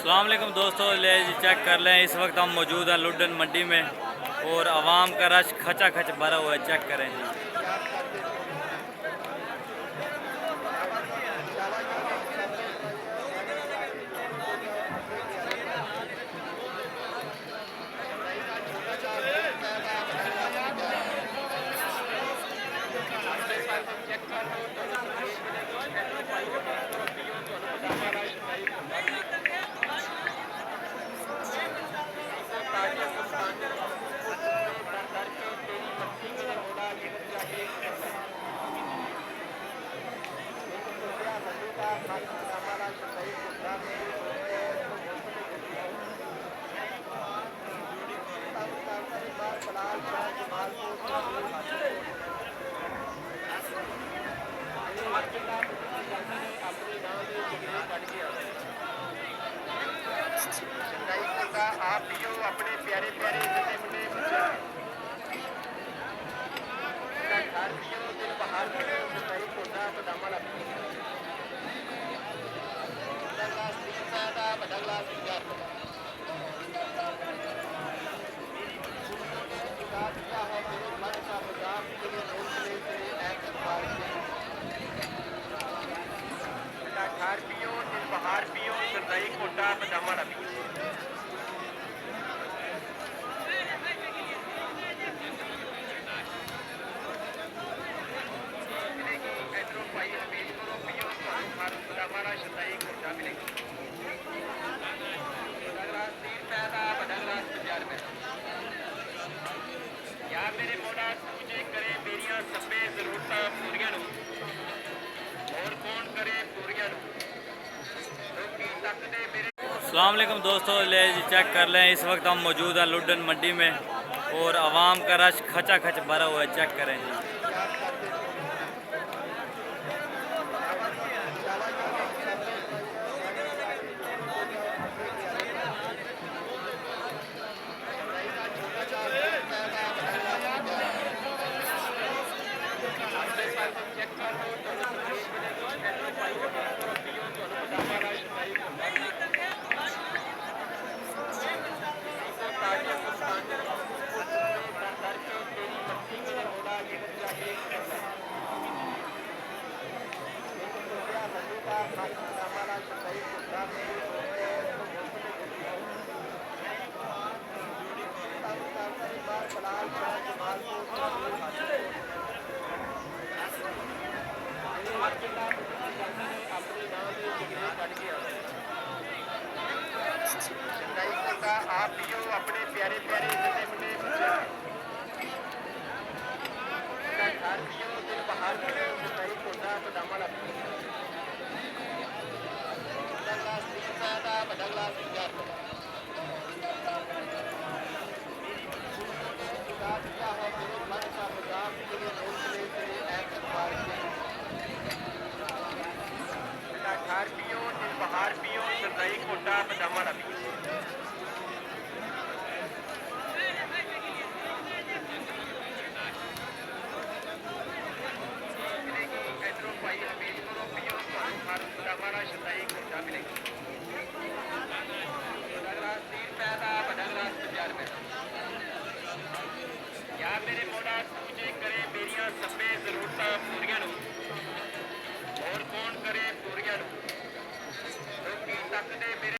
अस्सलाम वालेकुम दोस्तों, ले जी चेक कर लें। इस वक्त हम मौजूद हैं लुडन मंडी में और आवाम का रश खचा खच भरा हुआ है। चेक करें जी। आप भी हो अपने प्यारे प्यारे जने मुंडे बच्चे घर भी हो दिल बाहर भी हो सही कोटा बदामा लगी बदला सीता दा बदला सीता क्या है मेरे मन का मजाक तेरे रोकने तेरे ऐतबार से घर भी हो दिल बाहर भी हो सही कोटा बदामा लगी मेरे मोड़ा पूजे करे मेरिया सभे जरूरत पूरिया और कौन करे पूरिया तकते मेरे। अस्सलाम वालेकुम दोस्तों, ले जी चेक कर लें। इस वक्त हम मौजूद हैं लुडन मंडी में और आवाम का रश खचा खच भरा हुआ है। चेक करें जी। आप भी हो अपने प्यारे प्यारे जने मुंडे बच्चे घर भी हो दिल बाहर भी हो सही कोटा बदामा लगी बदला सीता दा बदला सीता क्या है मेरे मन का मजाक तेरे रोकने तेरे ऐतबार से घर भी हो दिल बाहर भी हो सही कोटा बदामा लगी